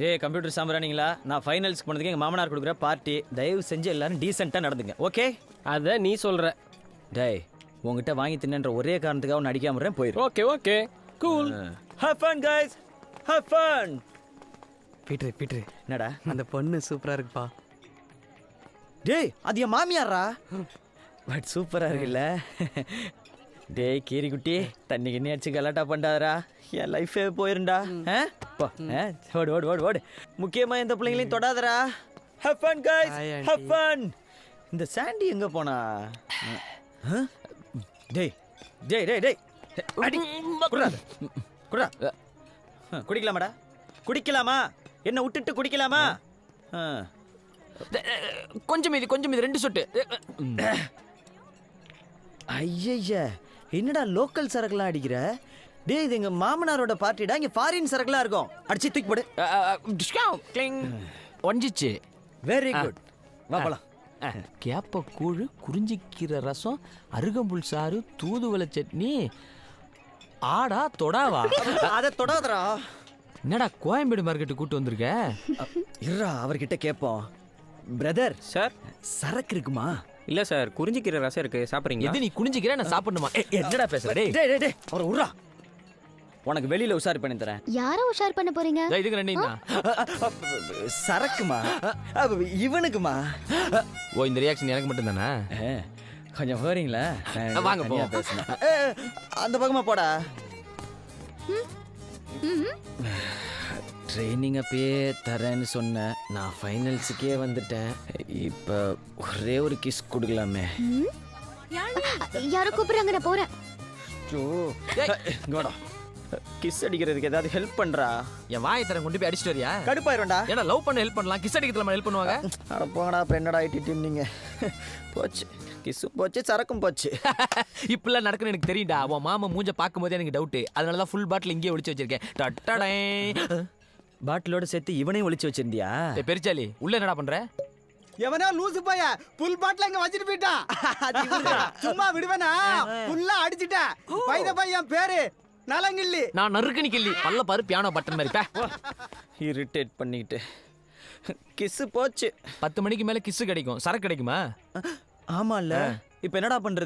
டேய் கம்ப்யூட்டர் சாம்பிரானிங்களா, நான் ஃபைனல்ஸ்க்கு போனதுக்கு எங்கள் மாமனார் கொடுக்குற பார்ட்டி. தயவு செஞ்சு எல்லாரும் டீசெண்டாக நடந்துங்க, ஓகே? அத நீ சொல்ற. டேய் உங்ககிட்ட வாங்கி தின்னன்ற ஒரே காரணத்துக்காக ஒன்று அடிக்காமறேன், போயிடும். Okay okay cool. Have fun guys, have fun. பீட்ரு என்னடா அந்த பொண்ணு சூப்பரா இருக்குப்பா. டேய் அது என் மாமியாரா? பட் சூப்பராக இருக்குல்ல? டேய் கீரி குட்டி, தண்ணி கிண்ணி அடிச்சு கலாட்டா பண்ணாதரா, என் லைஃபே போயிருண்டா. ஓடு ஓடு ஓடு ஓடு. முக்கியமாக எந்த பிள்ளைங்களையும் தொடாதரா. Have fun guys, Hi, aunty. Have fun. இந்த சாண்டி எங்கே போனா? டேய் டேய் டேய் டேய் அடி குடுறாத குடுறா. குடிக்கலாமாடா? குடிக்கலாமா? என்ன விட்டுட்டு குடிக்கலாமா? கொஞ்சம் மீதி 2 சொட்டு. ஐயய்யா, என்னடா லோக்கல் சரக்குலாம் அடிக்கிற? டேய் இது எங்க மாமனாரோட பார்ட்டிடா, இங்க ஃபாரின் சரக்குலாம் இருக்கும். அடிச்சு தூக்கி போடு. கிளிங் ஒஞ்சிச்சு. வெரி குட், வா போலாம். கேப்ப கூழு, குறிஞ்சிக்கீரை ரசம், அருகம்புல் சாறு, தூதுவளை சட்னி. ஆடா தொடாவா? அதை தொடாதடா. என்னடா கோயம்பேடு மார்க்கெட்டு கூட்டு வந்திருக்க? இருடா அவர்கிட்ட கேட்போம். பிரதர் சார் சரக்கு இருக்குமா? இல்லை சார், குறிஞ்சிக்கிற ரசம் இருக்கு, சாப்பிட்றீங்களா? எது நீ குனிஞ்சிக்கிற நான் சாப்பிடணுமா? என்னடா பேசுற டேய்? டேய் டேய் டேய் அவரை விட்றா. உனக்கு வெளியில உஷார் பண்ணி தரேன். யாரை உஷார் பண்ண போறீங்க? இதுக்கு ரெண்டு சரக்குமா? இவனுக்குமா? ஓ இந்த ரியாக்ஷன் எனக்கு மட்டும் தானே? கொஞ்சம் போறீங்களா? வாங்க போ. பேசணும். அந்த பக்கமா போடா. ட்ரைனிங் அப்பயே தரேன்னு சொன்னேன், நான் ஃபைனல்ஸுக்கே வந்துட்டேன். இப்போ ஒரே ஒரு கிஸ் கொடுக்கலாமே. யாரோ கூப்பிடுறாங்க, நான் போறேன். கிஸ் அடிக்கிறதுக்கு ஏதாவது ஹெல்ப் பண்றா. என் வாயை தரம் கொண்டு போய் அடிச்சிட்டு வரியா? கடுப்பாயிரும்டா. ஏன்னா லவ் பண்ண ஹெல்ப் பண்ணலாம், கிஸ் அடிக்கிறதுல ஹெல்ப் பண்ணுவாங்க. அட போங்கடா, அப்புறம் என்னடா ஆயிட்டு நீங்க? போச்சு, கிஸ்ஸும் போச்சு, சரக்கும் போச்சு. இப்பெல்லாம் நடக்குன்னு எனக்கு தெரியும்டா. உன் மாமா மூஞ்ச பார்க்கும்போதே எனக்கு டவுட். அதனால தான் ஃபுல் பாட்டில் இங்கேயே ஒளிச்சு வச்சிருக்கேன். டட்டடே. பாட்டிலோட சேர்த்து இவனையும் ஒளிச்சு வச்சிருந்தியா? பெருச்சாலி உள்ள என்னடா பண்ற? எவனா லூசு பைய புல் பாட்டில் இங்க வச்சிட்டு போயிட்டான். சும்மா விடுவேனா? புல்லா அடிச்சிட்டேன். பைத பையன் பேரு நலங்கிள்ளி. நான் நறுக்கணி கிள்ளி பல்ல பாரு பியானோ பட்டன் மாதிரி. இரிட்டேட் பண்ணிக்கிட்டு கிஸ்ஸு போச்சு. 10 மணிக்கு மேல கிஸ் கிடைக்கும், சரக்கு கிடைக்குமா? ஆமால, இப்போ என்னடா பண்றது?